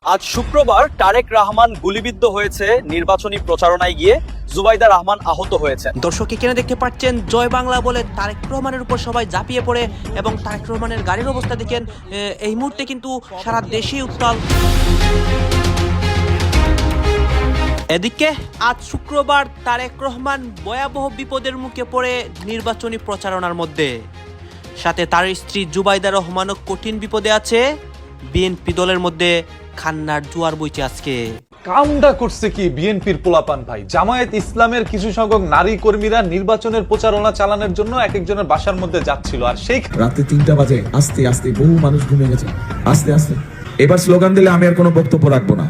আজ শুক্রবার তারেক রহমান গুলিবিদ্ধ হয়েছে নির্বাচনী প্রচারণায় গিয়ে। জুবাইদা রহমান আহত হয়েছেন। দর্শক এখানে দেখতে পাচ্ছেন জয় বাংলা বলে তারেক রহমানের উপর সবাই ঝাঁপিয়ে পড়ে এবং তারেক রহমানের গাড়ির অবস্থা দেখেন এই মুহূর্তে কিন্তু সারা দেশে উত্তাল। এদিকে আজ শুক্রবার তারেক রহমান ভয়াবহ বিপদের মুখে পড়ে নির্বাচনী প্রচারণার মধ্যে। সাথে তার স্ত্রী জুবাইদা রহমানও কঠিন বিপদে আছে। বিএনপি দলের মধ্যে খান্নার জোয়ার বইছে আজকে। কামটা করছে কি বিএনপির পোলাপান ভাই? জামায়াত ইসলামের কিছু সংখ্যক নারী কর্মীরা নির্বাচনের প্রচারণা চালানোর জন্য এক একজনের বাসার মধ্যে যাচ্ছিল, আর সেই রাতে 3টা বাজে আস্তে আস্তে বহু মানুষ ঘুমিয়ে গেছে। আস্তে আস্তে এবার স্লোগান দিলে আমি আর কোনো বক্তব্য রাখবো না।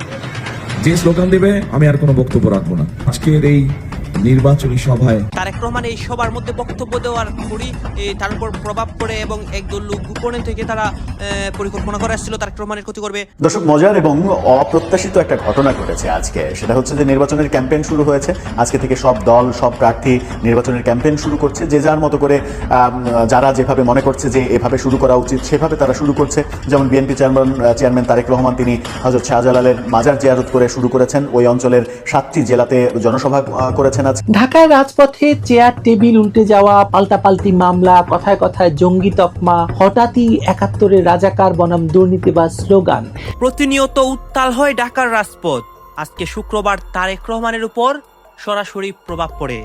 যে স্লোগান দেবে আমি আর কোনো বক্তব্য রাখবো না। আজকের এই নির্বাচনী সভায় তারেক রহমান এই সবার মধ্যে বক্তব্য দেওয়ার পরই তার উপর প্রভাব পড়ে এবং একদল লোক গোপনে থেকে তারা পরিকল্পনা করে আসছিল তারেক রহমানের ক্ষতি করবে। দর্শক, মজার এবং অপ্রত্যাশিত একটা ঘটনা ঘটেছে আজকে। সেটা হচ্ছে যে নির্বাচনের ক্যাম্পেইন শুরু হয়েছে। আজকে থেকে সব দল, সব প্রার্থী নির্বাচনের ক্যাম্পেইন শুরু করছে। যে যার মতো করে যারা যেভাবে মনে করছে যে এভাবে শুরু করা উচিত সেভাবে তারা শুরু করছে। যেমন বিএনপি চেয়ারম্যান তারেক রহমান তিনি হযরত শাহজালালের মাজার জিয়ারত করে শুরু করেছেন। ওই অঞ্চলের 7টি জেলাতে জনসভা করেছেন। ঢাকার রাজপথে চেয়ার টেবিল উল্টে যাওয়া, পাল্টাপাল্টি মামলা, কথায় কথায় জঙ্গি তকমা, হঠাৎই 71-এর রাজাকার বনাম দুর্নীতিবাজ স্লোগান। প্রতিনিয়ত উত্তাল হয় ঢাকার রাজপথ। আজকে শুক্রবার তারেক রহমানের উপর সরাসরি প্রভাব পড়ে।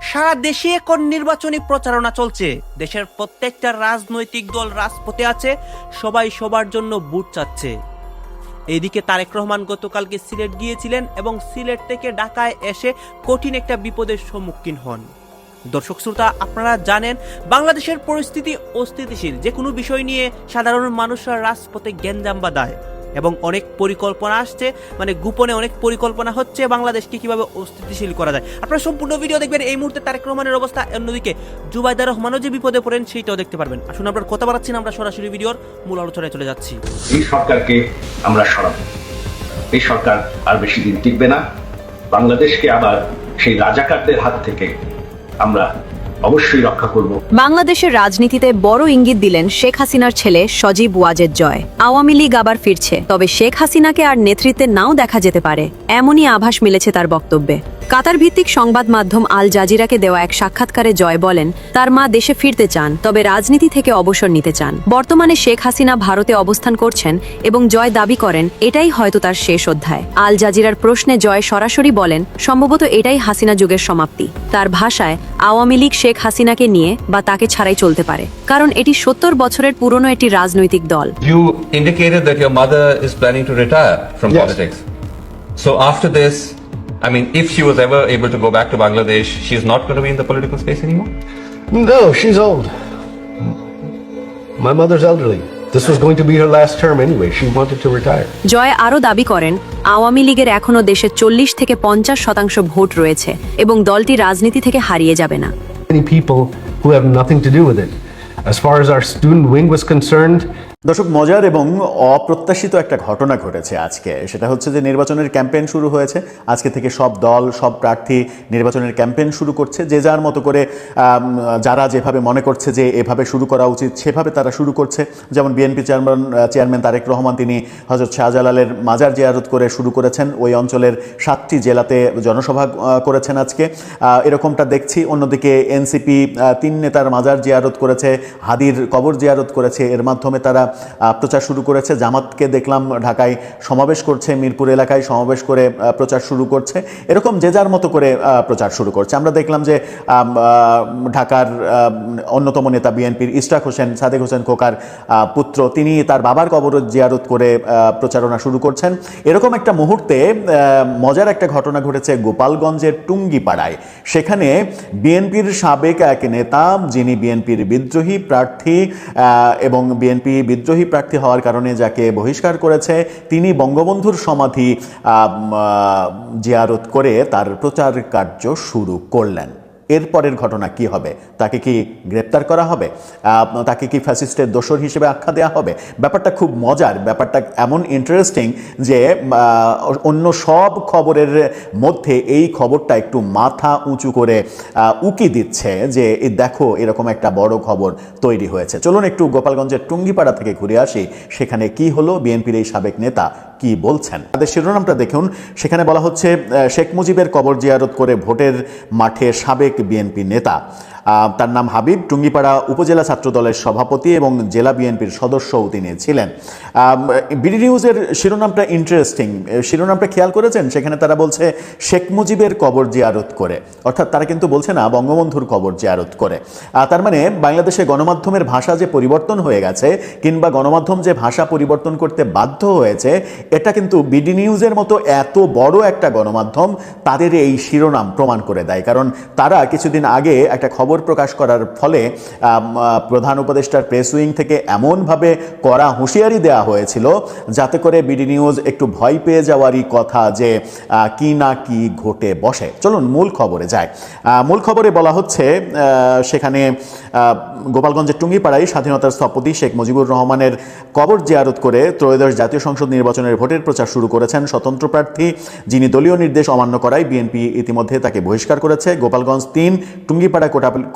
সারা দেশে এখন নির্বাচনী প্রচারণা চলছে। দেশের প্রত্যেকটা রাজনৈতিক দল রাজপথে আছে, সবাই সবার জন্য ভোট চাচ্ছে। এইদিকে তারেক রহমান গতকালকে সিলেট গিয়েছিলেন এবং সিলেট থেকে ঢাকায় এসে কঠিন একটা বিপদের সম্মুখীন হন। দর্শক শ্রোতা, আপনারা জানেন বাংলাদেশের পরিস্থিতি অস্থিতিশীল। যে কোনো বিষয় নিয়ে সাধারণ মানুষরা রাজপথে গ্যাঞ্জাম বাঁধায় এবং অনেক পরিকল্পনা আসছে, মানে গোপনে অনেক পরিকল্পনা হচ্ছে বাংলাদেশকে কিভাবে অস্থিতিশীল করা যায়। আপনারা সম্পূর্ণ ভিডিও দেখবেন। এই মুহূর্তে তারেক রহমানের অবস্থা, অন্যদিকে জুবাইদা রহমানও যে বিপদে পড়েন সেইটাও দেখতে পারবেন। আসুন আমরা কথা বাড়াচ্ছি না, আমরা সরাসরি ভিডিওর মূল আলোচনায় চলে যাচ্ছি। এই সরকারকে আমরা সরাবো। এই সরকার আর বেশি দিন টিকবে না। বাংলাদেশকে আবার সেই রাজাকারদের হাত থেকে আমরা অবশ্যই রক্ষা করব। বাংলাদেশের রাজনীতিতে বড় ইঙ্গিত দিলেন শেখ হাসিনার ছেলে সজীব ওয়াজেদ জয়। আওয়ামী লীগ আবার ফিরছে, তবে শেখ হাসিনাকে আর নেতৃত্বে নাও দেখা যেতে পারে, এমনই আভাস মিলেছে তার বক্তব্যে। কাতার ভিত্তিক সংবাদ মাধ্যম আল জাজিরাকে দেওয়া এক সাক্ষাৎকারে জয় বলেন, তার মা দেশে ফিরতে চান, তবে রাজনীতি থেকে অবসর নিতে চান। বর্তমানে শেখ হাসিনা ভারতে অবস্থান করছেন এবং জয় দাবি করেন এটাই হয়তো তার শেষ অধ্যায়। আল জাজিরার প্রশ্নে জয় সরাসরি বলেন, সম্ভবত এটাই হাসিনা যুগের সমাপ্তি। তার ভাষায়, আওয়ামী লীগ শেখ হাসিনাকে নিয়ে বা তাকে ছাড়াই চলতে পারে, কারণ এটি 70 বছরের পুরনো একটি রাজনৈতিক দল। You indicated that your mother is planning to retire from politics. So after this, I mean, if she was ever able to go back to Bangladesh, she's not going to be in the political space anymore? No, she's old. My mother's elderly. This was going to be her last term anyway. She wanted to retire. জয় আরও দাবি করেন, আওয়ামী লীগের এখনও দেশে 40 থেকে 50% vote রয়েছে এবং দলটি রাজনীতি থেকে হারিয়ে যাবে না। Many people who have nothing to do with it. As far as our student wing was concerned, দর্শক, মজার এবং অপ্রত্যাশিত একটা ঘটনা ঘটেছে আজকে। সেটা হচ্ছে যে নির্বাচনের ক্যাম্পেইন শুরু হয়েছে। আজকে থেকে সব দল, সব প্রার্থী নির্বাচনের ক্যাম্পেইন শুরু করছে। যে যার মতো করে যারা যেভাবে মনে করছে যে এভাবে শুরু করা উচিত সেভাবে তারা শুরু করছে। যেমন বিএনপি চেয়ারম্যান তারেক রহমান তিনি হযরত শাহজালালের মাজার জিয়ারত করে শুরু করেছেন। ওই অঞ্চলের 7টি জেলাতে জনসভা করেছেন আজকে, এরকমটা দেখছি। অন্যদিকে এনসিপি 3 নেতার মাজার জিয়ারত করেছে, হাদির কবর জিয়ারত করেছে। এর মাধ্যমে তারা প্রচার শুরু করেছে। জামাতকে দেখলাম ঢাকায় সমাবেশ করছে, মিরপুর এলাকায় সমাবেশ করে প্রচার শুরু করছে। এরকম যে যার মতো করে প্রচার শুরু করছে। আমরা দেখলাম যে ঢাকার অন্যতম নেতা বিএনপির ইশরাক হোসেন, সাদেক হোসেন খোকার পুত্র, তিনি তার বাবার কবর জিয়ারত করে প্রচারণা শুরু করছেন। এরকম একটা মুহূর্তে মজার একটা ঘটনা ঘটেছে গোপালগঞ্জের টুঙ্গিপাড়ায়। সেখানে বিএনপির সাবেক এক নেতা, যিনি বিএনপির বিদ্রোহী প্রার্থী এবং বিএনপি বিদ্রোহী প্রার্থী হওয়ার কারণে যাকে বহিষ্কার করেছে, তিনি বঙ্গবন্ধুর সমাধি জিয়ারত করে তার প্রচার কার্য শুরু করলেন। এরপরের ঘটনা কি হবে? তাকে কি গ্রেপ্তার করা হবে? তাকে কি ফ্যাসিস্টের দোসর হিসেবে আখ্যা দেওয়া হবে? ব্যাপারটা খুব মজার, ব্যাপারটা এমন ইন্টারেস্টিং যে অন্য সব খবরের মধ্যে এই খবরটা একটু মাথা উঁচু করে উকি দিচ্ছে যে দেখো এরকম একটা বড় খবর তৈরি হয়েছে। চলুন একটু গোপালগঞ্জের টুঙ্গিপাড়া থেকে ঘুরে আসি, সেখানে কি হলো, বিএনপির এই সাবেক নেতা কি বলছেন। তাদের শিরোনামটা দেখুন, সেখানে বলা হচ্ছে শেখ মুজিবের কবর জিয়ারত করে ভোটের মাঠে সাবেক বিএনপি নেতা, তার নাম হাবিব, টুঙ্গিপাড়া উপজেলা ছাত্র দলের সভাপতি এবং জেলা বিএনপির সদস্যও তিনি ছিলেন। বিডি নিউজের শিরোনামটা ইন্টারেস্টিং, শিরোনামটা খেয়াল করেছেন? সেখানে তারা বলছে শেখ মুজিবের কবর জিয়ারত করে, অর্থাৎ তারা কিন্তু বলছে না বঙ্গবন্ধুর কবর জিয়ারত করে। তার মানে বাংলাদেশে গণমাধ্যমের ভাষা যে পরিবর্তন হয়ে গেছে, কিংবা গণমাধ্যম যে ভাষা পরিবর্তন করতে বাধ্য হয়েছে, এটা কিন্তু বিডি নিউজের মতো এত বড় একটা গণমাধ্যম তাদের এই শিরোনাম প্রমাণ করে দেয়। কারণ তারা কিছুদিন আগে একটা খবর প্রকাশ করার ফলে প্রধান উপদেষ্টার প্রেস উইং থেকে এমনভাবে কড়া হুঁশিয়ারি দেওয়া হয়েছিল যাতে করে বিডি নিউজ একটু ভয় পেয়ে যাওয়ারই কথা যে কি না কি ঘটে বসে। চলুন মূল খবরে যায়। মূল খবরে বলা হচ্ছে সেখানে গোপালগঞ্জের টুঙ্গিপাড়ায় স্বাধীনতার স্থপতি শেখ মুজিবুর রহমানের কবর জিয়ারত করে ত্রয়োদশ জাতীয় সংসদ নির্বাচনের ভোটের প্রচার শুরু করেছেন স্বতন্ত্র প্রার্থী, যিনি দলীয় নির্দেশ অমান্য করায় বিএনপি ইতিমধ্যে তাকে বহিষ্কার করেছে। গোপালগঞ্জ ৩ টুঙ্গিপাড়া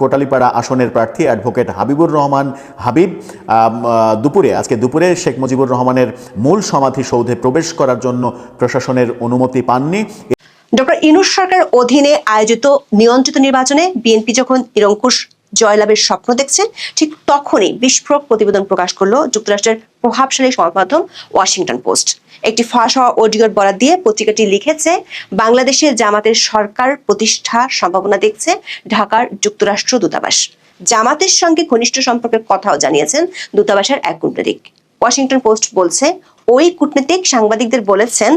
কোটালীপাড়া আসনের প্রার্থী অ্যাডভোকেট হাবিবুর রহমান হাবিব আজকে দুপুরে শেখ মুজিবুর রহমানের মূল সমাধি সৌধে প্রবেশ করার জন্য প্রশাসনের অনুমতি পাননি। ডক্টর ইউনূস সরকারের অধীনে আয়োজিত নিয়ন্ত্রিত নির্বাচনে বিএনপি যখন নিরঙ্কুশ জয়লাভের স্বপ্ন দেখছে, ঠিক তখনই বিস্ফোরক প্রতিবেদন প্রকাশ করলো যুক্তরাষ্ট্রের প্রভাবশালী সংবাদ মাধ্যম ওয়াশিংটন পোস্ট। একটি ফাঁস হওয়া অডিওর বরাত দিয়ে পত্রিকাটি লিখেছে, বাংলাদেশে জামাতের সরকার প্রতিষ্ঠার সম্ভাবনা দেখছে ঢাকার যুক্তরাষ্ট্র দূতাবাস। জামাতের সঙ্গে ঘনিষ্ঠ সম্পর্কের কথাও জানিয়েছেন দূতাবাসের এক কূটনীতিক। ওয়াশিংটন পোস্ট বলছে, ওই কূটনীতিক সাংবাদিকদের বলেছেন,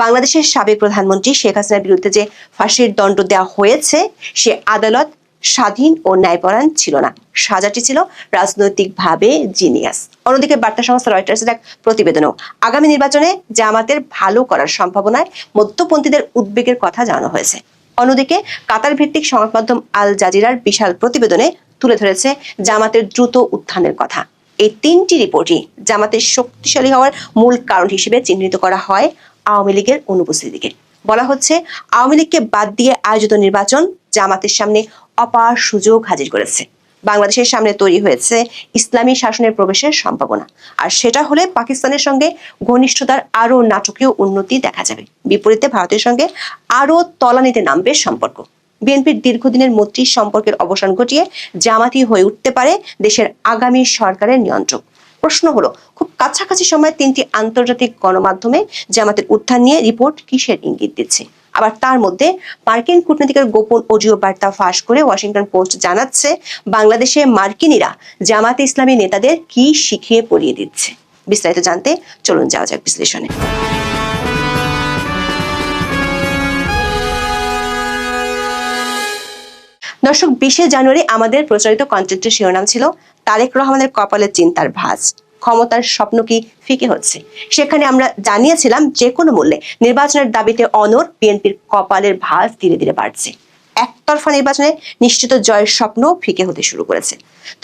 বাংলাদেশের সাবেক প্রধানমন্ত্রী শেখ হাসিনার বিরুদ্ধে যে ফাঁসির দণ্ড দেওয়া হয়েছে সে আদালত স্বাধীন ও ন্যায়পরায়ণ ছিল না, সাজাটি ছিল রাজনৈতিকভাবে জিনিয়াস। অন্যদিকে বার্তা সংস্থা রয়টার্সের এক প্রতিবেদনও আগামী নির্বাচনে জামাতের ভালো করার সম্ভাবনায় মধ্যপন্থীদের উদ্বেগের কথা জানানো হয়েছে। অন্যদিকে কাতার ভিত্তিক সংবাদ মাধ্যম আল জাজিরার বিশাল প্রতিবেদনে তুলে ধরেছে জামাতের দ্রুত উত্থানের কথা। এই 3টি রিপোর্টই জামাতের শক্তিশালী হওয়ার মূল কারণ হিসেবে চিহ্নিত করা হয় আওয়ামী লীগের অনুপস্থিতিকে। বলা হচ্ছে, আওয়ামী লীগকে বাদ দিয়ে আয়োজিত নির্বাচন জামাতের সামনে অপার সুযোগ হাজির করেছে। বাংলাদেশের সামনে তৈরি হয়েছে ইসলামী শাসনের প্রবেশের সম্ভাবনা, আর সেটা হলে পাকিস্তানের সঙ্গে ঘনিষ্ঠতার আরো নাটকীয় উন্নতি দেখা যাবে। বিপরীতে ভারতের সঙ্গে আরো তলানিতে নামবে সম্পর্ক। বিএনপির দীর্ঘদিনের মৈত্রী সম্পর্কের অবসান ঘটিয়ে জামাতি হয়ে উঠতে পারে দেশের আগামী সরকারের নিয়ন্ত্রক। প্রশ্ন হলো, খুব কাছাকাছি সময়ে 3টি আন্তর্জাতিক গণমাধ্যমে জামাতের উত্থান নিয়ে রিপোর্ট কিসের ইঙ্গিত দিচ্ছে? আবার তার মধ্যে মার্কিন কূটনীতিকের গোপন অডিও বার্তা ফাঁস করে ওয়াশিংটন পোস্ট জানাচ্ছে, বাংলাদেশে মার্কিনীরা জামাতে ইসলামী নেতাদের কি শিখিয়ে পড়িয়ে দিচ্ছে। বিস্তারিত জানতে চলুন যাওয়া যাক বিশ্লেষণে। দর্শক, 20শে জানুয়ারি আমাদের প্রচারিত কন্টেন্টের শিরোনাম ছিল তারেক রহমানের কপালে চিন্তার ভাঁজ, ক্ষমতার স্বপ্ন কি ফিকে হচ্ছে। সেখানে আমরা জানিয়েছিলাম যে কোনো মূল্যে নির্বাচনের দাবিতে অনড় বিএনপির কপালের ভাঁজ ধীরে ধীরে বাড়ছে। একতরফা নির্বাচনে নিশ্চিত জয়ের স্বপ্ন ফিকে হতে শুরু করেছে।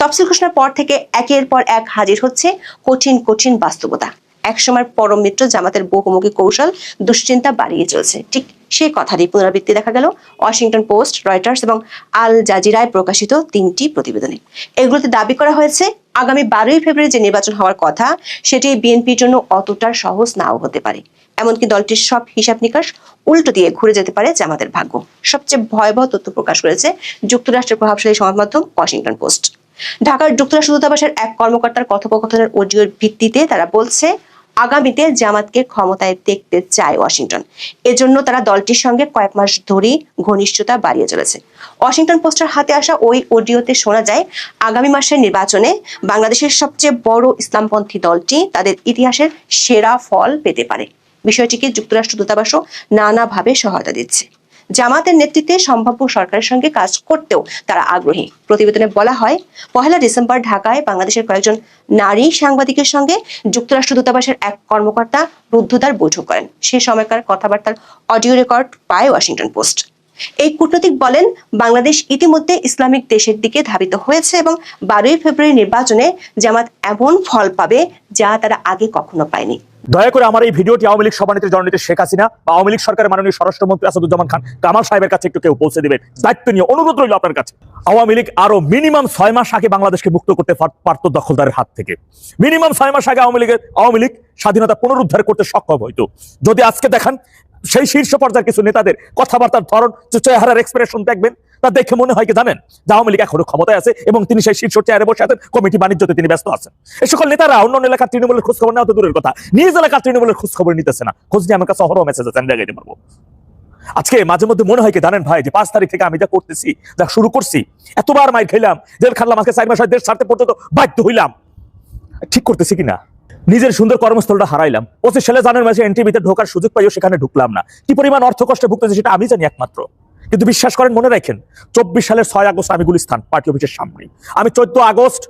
তফসিল ঘোষণার পর থেকে একের পর এক হাজির হচ্ছে কঠিন কঠিন বাস্তবতা। একসময় পরম মিত্র জামাতের বহুমুখী কৌশল দুশ্চিন্তা বাড়িয়ে চলছে। ঠিক সেই কথারই পুনরাবৃত্তি দেখা গেল ওয়াশিংটন পোস্ট, রয়টার্স এবং আল জাজিরায় প্রকাশিত 3টি প্রতিবেদনে। এগুলোতে দাবি করা হয়েছে, আগামী 12ই ফেব্রুয়ারি যে নির্বাচন হওয়ার কথা সেটি বিএনপির জন্য অতটা সহজ নাও হতে পারে। এমনকি দলটির সব হিসাব নিকাশ উল্টো দিয়ে ঘুরে যেতে পারে জামাতের ভাগ্য। সবচেয়ে ভয়াবহ তথ্য প্রকাশ করেছে যুক্তরাষ্ট্রের প্রভাবশালী সংবাদ মাধ্যম ওয়াশিংটন পোস্ট। ঢাকার যুক্তরাষ্ট্র দূতাবাসের এক কর্মকর্তার কথোপকথনের অডিওর ভিত্তিতে তারা বলছে, আগামীতে জামাতকে ক্ষমতায় দেখতে চায় ওয়াশিংটন। এজন্য তারা দলটির সঙ্গে কয়েক মাস ধরেই ঘনিষ্ঠতা বাড়িয়ে চলেছে। ওয়াশিংটন পোস্টের হাতে আসা ওই অডিওতে শোনা যায়, আগামী মাসের নির্বাচনে বাংলাদেশের সবচেয়ে বড় ইসলামপন্থী দলটি তাদের ইতিহাসের সেরা ফল পেতে পারে। বিষয়টিকে যুক্তরাষ্ট্র দূতাবাসও নানাভাবে সহায়তা দিচ্ছে। জামাতের নেতৃত্বে সম্ভাব্য সরকারের সঙ্গে কাজ করতেও তারা আগ্রহী। প্রতিবেদনে বলা হয়, 1 ডিসেম্বর ঢাকায় বাংলাদেশের কয়েকজন নারী সাংবাদিকের সঙ্গে যুক্তরাষ্ট্র দূতাবাসের এক কর্মকর্তা রুদ্ধদ্বার বৈঠক করেন। সে সময়কার কথাবার্তার অডিও রেকর্ড পায় ওয়াশিংটন পোস্ট। এই কূটনৈতিক বলেন, বাংলাদেশ ইতিমধ্যে ইসলামিক দেশের দিকে ধাবিত হয়েছে এবং 12ই ফেব্রুয়ারি নির্বাচনে জামাত এমন ফল পাবে যা তারা আগে কখনো পায়নি। দয়া করে আমার এই ভিডিওটি আওয়ামী লীগ সভানেত্রী জননেত্রী শেখ হাসিনা বা আওয়ামী লীগ সরকারের মাননীয় স্বরাষ্ট্রমন্ত্রী আসাদুজ্জামান খান কামাল সাহেবের কাছে একটু কেউ পৌঁছে দিবেন, দায়িত্ব নিয়ে অনুরোধ রইল আপনার কাছে। আওয়ামী লীগ আরো মিনিমাম 6 মাস আগে বাংলাদেশকে মুক্ত করতে পারত দখলদারের হাত থেকে। মিনিমাম 6 মাস আগে আওয়ামী লীগ স্বাধীনতা পুনরুদ্ধার করতে সক্ষম হইতো। যদি আজকে দেখেন সেই শীর্ষ পর্যায়ের কিছু নেতাদের কথাবার্তার ধরন, চেহারার এক্সপ্রেশন দেখবেন, তা দেখে মনে হয় কি জানেন, যে আওয়ামী লীগ এখনো ক্ষমতায় আছে এবং তিনি সেই শীর্ষ চেয়ারে বসে আছেন, কমিটি বাণিজ্যতে তিনি ব্যস্ত আছেন। এই সকল নেতারা অন্য এলাকার তৃণমূলের খোঁজ খবর নেওয়া তো দূরের কথা, নিজ এলাকার তৃণমূলের খোঁজ খবর নিতেছে না। খোঁজ নিয়ে আমার কাছে অহরহ মেসেজ আছে, আমি দেখাইতে পারবো। আজকে মাঝে মধ্যে মনে হয় কি জানেন ভাই, যে 5 তারিখ থেকে আমি যা করতেছি, যা শুরু করছি, এতবার মাইর খেলাম, জেল খাটলাম, আজকে 4 মাস হয় দেশ ছাড়তে পর্যন্ত বাধ্য হইলাম, ঠিক করতেছি কিনা? নিজের সুন্দর কর্মস্থলটা হারাইলাম। 25 সালে জানুয়ারি মাসে এনটিভিতে ঢোকার সুযোগ পাইও সেখানে ঢুকলাম না। কি পরিমাণ অর্থ কষ্টে ভুগতেছি সেটা আমি জানি একমাত্র। কিন্তু বিশ্বাস করেন, মনে রাখেন, 24 সালের 6 আগস্ট আমি গুলিস্তান পার্টি অফিসের সামনে, আমি 14 আগস্ট,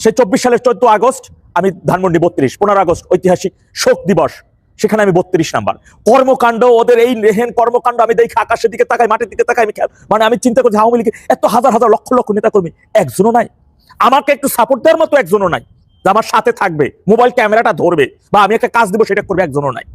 সেই 24 সালের 14 আগস্ট আমি ধানমন্ডি 32, 15 আগস্ট ঐতিহাসিক শোক দিবস, সেখানে আমি 32 নাম্বার। কর্মকাণ্ড, ওদের এই লেহেন কর্মকাণ্ড আমি দেখি, আকাশের দিকে তাকাই, মাটির দিকে তাকাই, আমি চিন্তা করছি আওয়ামী লীগের এত হাজার হাজার লক্ষ লক্ষ নেতাকর্মী, একজনও নাই আমাকে একটু সাপোর্ট দেওয়ার মতো, একজনও নাই যে আমার সাথে থাকবে, মোবাইল ক্যামেরাটা ধরবে বা আমি একটা কাজ দিব সেটা করবে, একজনও নাই।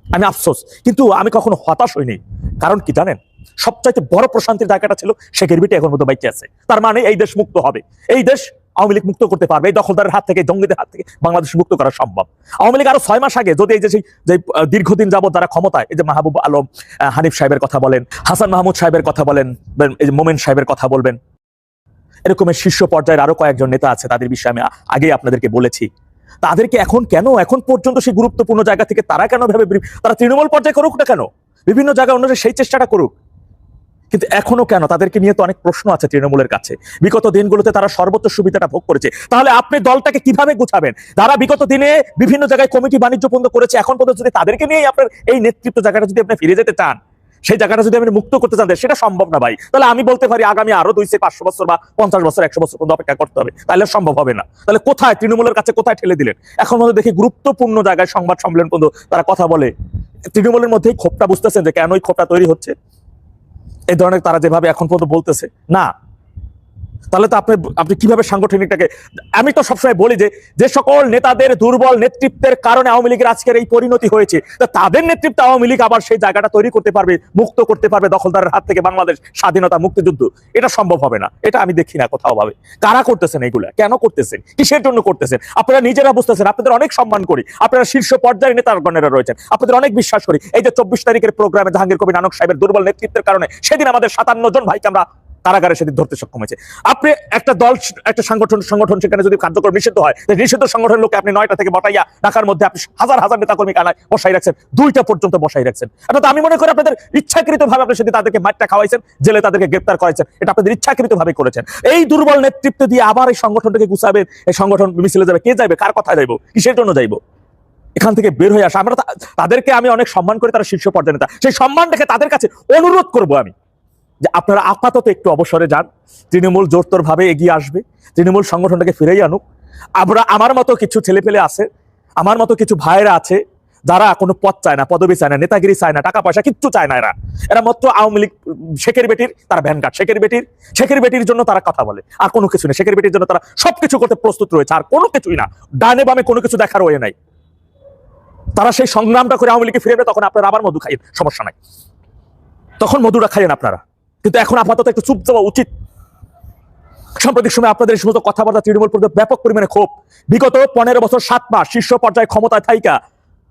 আমি আফসোস, কিন্তু আমি কখনো হতাশ হইনি। কারণ কি জানেন, সবচাইতে বড় প্রশান্তির জায়গাটা ছিল শেখের বিটি এখন মতো বাইচে আছে। তার মানে এই দেশ মুক্ত হবে, এই দেশ আওয়ামী লীগ মুক্ত করতে পারবে, এই দখলদারের হাত থেকে, জঙ্গিদের হাত থেকে বাংলাদেশ মুক্ত করা সম্ভব। আওয়ামী লীগ আরো 6 মাস আগে যদি এই যে দীর্ঘদিন যাবত যারা ক্ষমতায়, এই যে মাহবুব আলম, হানিফ সাহেবের কথা বলেন, হাসান মাহমুদ সাহেবের কথা বলেন, এই যে মোমেন সাহেবের কথা বলবেন, এরকমের শীর্ষ পর্যায়ের আরো কয়েকজন নেতা আছে, তাদের বিষয়ে আমি আগেই আপনাদেরকে বলেছি। তাদেরকে এখন পর্যন্ত সেই গুরুত্বপূর্ণ জায়গা থেকে তারা কেন ভাবে, তারা তৃণমূল পর্যায়ে করুক না কেন, বিভিন্ন জায়গায় অন্য সেই চেষ্টাটা করুক, কিন্তু এখনো কেন? তাদেরকে নিয়ে তো অনেক প্রশ্ন আছে তৃণমূলের কাছে। বিগত দিনগুলোতে তারা সর্বোচ্চ সুবিধাটা ভোগ করেছে, তাহলে আপনি দলটাকে কিভাবে গুছাবেন? তারা বিগত দিনে বিভিন্ন জায়গায় কমিটি বাণিজ্য বন্ধ করেছে, এখন পর্যন্ত যদি তাদেরকে নিয়ে আপনার এই নেতৃত্ব জায়গাটা যদি আপনি ফিরে যেতে চান, সেই জায়গাটা যদি আপনি মুক্ত করতে চান, সেটা সম্ভব না ভাই। তাহলে আমি বলতে পারি আগামী আরো 200-500 বছর বা 50 বছর 100 বছর পর্যন্ত অপেক্ষা করতে হবে, তাহলে সম্ভব হবে না। তাহলে কোথায় তৃণমূলের কাছে কোথায় ঠেলে দিলেন? এখন মধ্যে দেখি গুরুত্বপূর্ণ জায়গায় সংবাদ সম্মেলন পর্যন্ত তারা কথা বলে। তৃণমূলের মধ্যেই ক্ষোভটা বুঝতেছেন যে কেন এই ক্ষোভটা তৈরি হচ্ছে, এই ধরনের তারা যেভাবে এখন পর্যন্ত বলতেছে না, তাহলে তো আপনি কিভাবে সাংগঠনিকটাকে, আমি তো সবসময় বলি যে সকল নেতাদের দুর্বল নেতৃত্বের কারণে আওয়ামী লীগের আজকের এই পরিণতি হয়েছে, তাদের নেতৃত্বে আওয়ামী লীগ আবার সেই জায়গাটা তৈরি করতে পারবে, মুক্ত করতে পারবে দখলদারের হাত থেকে বাংলাদেশ, স্বাধীনতা, মুক্তিযুদ্ধ, এটা সম্ভব হবে না। এটা আমি দেখি না কোথাও ভাবে। কারা করতেছেন এগুলা, কেন করতেছেন, কিসের জন্য করতেছেন? আপনারা নিজেরা বুঝতেছেন। আপনাদের অনেক সম্মান করি, আপনারা শীর্ষ পর্যায়ের নেতাগণেরা রয়েছেন, আপনাদের অনেক বিশ্বাস করি। এই যে 24 তারিখের প্রোগ্রামে জাহাঙ্গীর কবির নানক সাহেবের দুর্বল নেতৃত্বের কারণে সেদিন আমাদের 57 জন ভাইকে আমরা কারাগারে সেদিন ধরতে সক্ষম হয়েছে। আপনি একটা দল, একটা সংগঠন সেখানে যদি কার্যক্রম নিষিদ্ধ হয়, নিষিদ্ধ সংগঠনের লোকে আপনি 9টা থেকে বটাইয়া ঢাকার মধ্যে আপনি হাজার হাজার নেতাকর্মী কানায় বসাই রাখছেন, 2টা পর্যন্ত বসাই রাখছেন। অর্থাৎ আমি মনে করি আপনাদের ইচ্ছাকৃত ভাবে আপনি সেদিন তাদেরকে মারটা খাওয়াইছেন, জেলে তাদেরকে গ্রেপ্তার করাইছেন, এটা আপনাদের ইচ্ছাকৃত ভাবে করেছেন। এই দুর্বল নেতৃত্ব দিয়ে আবার এই সংগঠনটাকে গুছাবেন, এই সংগঠন মিছিলে যাবে, কে যাবে, কার কথা যাইব, কিসের জন্য যাইব? এখান থেকে বের হয়ে আসা। আমরা তাদেরকে আমি অনেক সম্মান করি, তারা শীর্ষ পর্যায়ের নেতা। সেই সম্মানটাকে তাদের কাছে অনুরোধ করবো আমি যে আপনারা আপাতত একটু অবসরে যান, তৃণমূল জোরতোর ভাবে এগিয়ে আসবে, তৃণমূল সংগঠনটাকে ফিরেই আনুক। আমার মতো কিছু ছেলেপেলে আছে, আমার মতো কিছু ভাইরা আছে যারা কোনো পদ চায় না, পদবি চায় না, নেতাগিরি চায় না, টাকা পয়সা কিচ্ছু চায় না। এরা মাত্র আওয়ামী লীগ শেখের বেটির তারা ভ্যানগার্ড, শেখের বেটির জন্য তারা কথা বলে, আর কোনো কিছু নেই। শেখের বেটির জন্য তারা সবকিছু করতে প্রস্তুত রয়েছে, আর কোনো কিছুই না, ডানে বামে কোনো কিছু দেখার ওয়ে নাই। তারা সেই সংগ্রামটা করে আওয়ামী লীগকে ফিরে, তখন আপনারা আবার মধু খাইয়েন, সমস্যা নাই, তখন মধুরা খাইয়েন আপনারা। কিন্তু এখন আপাতত একটু চুপ যাওয়া উচিত। সাম্প্রতিক সময় আপনাদের এই সমস্ত কথাবার্তা তৃণমূল পর্যন্ত ব্যাপক পরিমাণে ক্ষোভ। বিগত 15 বছর 7 মাস শীর্ষ পর্যায়ে ক্ষমতায় থাইকা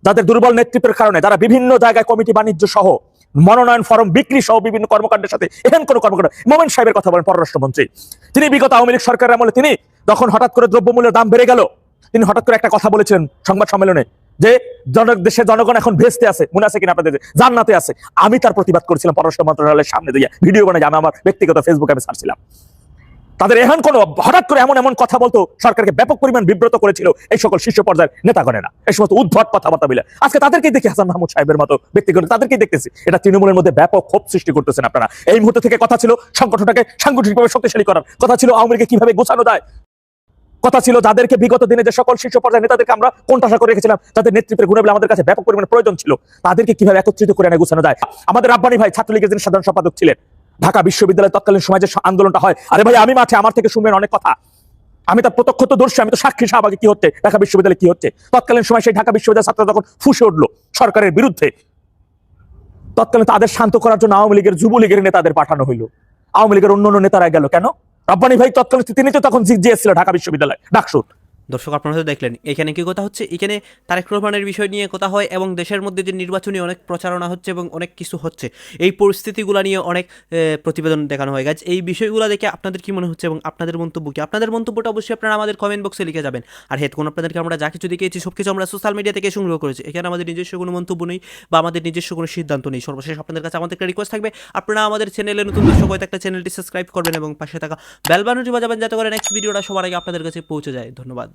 যাদের দুর্বল নেতৃত্বের কারণে, যারা বিভিন্ন জায়গায় কমিটি বাণিজ্য সহ, মনোনয়ন ফরম বিক্রি সহ বিভিন্ন কর্মকাণ্ডের সাথে এহেন কোন কর্মকাণ্ড, মোমেন সাহেবের কথা বলেন, পররাষ্ট্রমন্ত্রী, তিনি বিগত আওয়ামী লীগ সরকারের আমলে তিনি যখন হঠাৎ করে দ্রব্যমূল্যের দাম বেড়ে গেল, তিনি হঠাৎ করে একটা কথা বলেছিলেন সংবাদ সম্মেলনে যে দেশের জনগণ এখন ভেস্তে আছে, মনে আছে কিনা আপনাদের, জান্নাতে আছে। আমি তার প্রতিবাদ করেছিলাম পররাষ্ট্র মন্ত্রণালয়ের সামনে দিয়ে, ভিডিও বানাই, আমি আমার ব্যক্তিগত ফেসবুকে আমি ছাড়ছিলাম। তাদের এখন কোন হঠাৎ করে এমন কথা বলতো, সরকারকে ব্যাপক পরিমাণ বিব্রত করেছিল এই সকল শীর্ষ পর্যায়ের নেতাগণেরা, এই সমস্ত উদ্ভট কথাবার্তা বলে। আজকে তাদেরকেই দেখি, হাসান মাহমুদ সাহেবের মতো ব্যক্তিগত তাদেরকেই দেখতেছি। এটা তৃণমূলের মধ্যে ব্যাপক ক্ষোভ সৃষ্টি করতেছেন আপনারা। এই মুহূর্তে থেকে কথা ছিল সংগঠনটাকে সাংগঠনিকভাবে শক্তিশালী করার, কথা ছিল আওয়ামী লীগকে কিভাবে গোছানো যায়, কথা ছিল যাদেরকে বিগত দিনে যে সকল শীর্ষ পর্যায়ের নেতাদেরকে আমরা কোণঠাসা করে রেখেছিলাম, যাদের নেতৃত্বের গুণাবলী আমাদের কাছে ব্যাপক পরিমাণে প্রয়োজন ছিল, তাদেরকে কিভাবে একত্রিত করে এনে গোছানো যায়। আমাদের রাব্বানী ভাই ছাত্রলীগের যিনি সাধারণ সম্পাদক ছিলেন, ঢাকা বিশ্ববিদ্যালয়ের তৎকালীন সময় যে আন্দোলনটা হয়, আরে ভাই আমি মাঠে, আমার থেকে শুনবেন অনেক কথা, আমি তার প্রত্যক্ষদর্শী, আমি তো সাক্ষী শাহবাগে কি হচ্ছে, ঢাকা বিশ্ববিদ্যালয়ে কি হচ্ছে। তৎকালীন সময় সেই ঢাকা বিশ্ববিদ্যালয়ের ছাত্ররা যখন ফুঁসে উঠলো সরকারের বিরুদ্ধে, তৎকালীন তাদের শান্ত করার জন্য আওয়ামী লীগের, যুবলীগের নেতাদের পাঠানো হইলো। আওয়ামী লীগের অন্য নেতারা গেল কেন? রব্বানী ভাই তৎকালীন তিনি তো তখন জিএস ছিল ঢাকা বিশ্ববিদ্যালয় ডাকসুর। দর্শক আপনারা হয়তো দেখলেন এখানে কি কথা হচ্ছে, এখানে তারেক রহমানের বিষয় নিয়ে কথা হয় এবং দেশের মধ্যে যে নির্বাচনী অনেক প্রচারণা হচ্ছে এবং অনেক কিছু হচ্ছে, এই পরিস্থিতিগুলো নিয়ে অনেক প্রতিবেদন দেখানো হয়। গাইজ, এই বিষয়গুলো দেখে আপনাদের কি মনে হচ্ছে এবং আপনাদের মন্তব্য কি? আপনাদের মন্তব্যটা অবশ্যই আপনারা আমাদের কমেন্ট বক্সে লিখে যাবেন। আর হেডফোন আপনাদেরকে আমরা যা কিছু দেখিয়েছি সব কিছু আমরা সোশ্যাল মিডিয়া থেকে সংগ্রহ করেছি, এখানে আমাদের নিজস্ব কোনো মন্তব্য নেই বা আমাদের নিজস্ব কোনো সিদ্ধান্ত নেই। সর্বশেষ আপনাদের কাছে আমাদের একটা রিকোয়েস্ট থাকবে, আপনারা আমাদের চ্যানেলে নতুন দর্শক হয়ে থাকলে চ্যানেলটি সাবস্ক্রাইব করবেন এবং পাশে থাকা বেল বাটনটি বাজাবেন যাতে করে নেক্সট ভিডিওটা সবার আগে আপনাদের কাছে পৌঁছে যায়। ধন্যবাদ।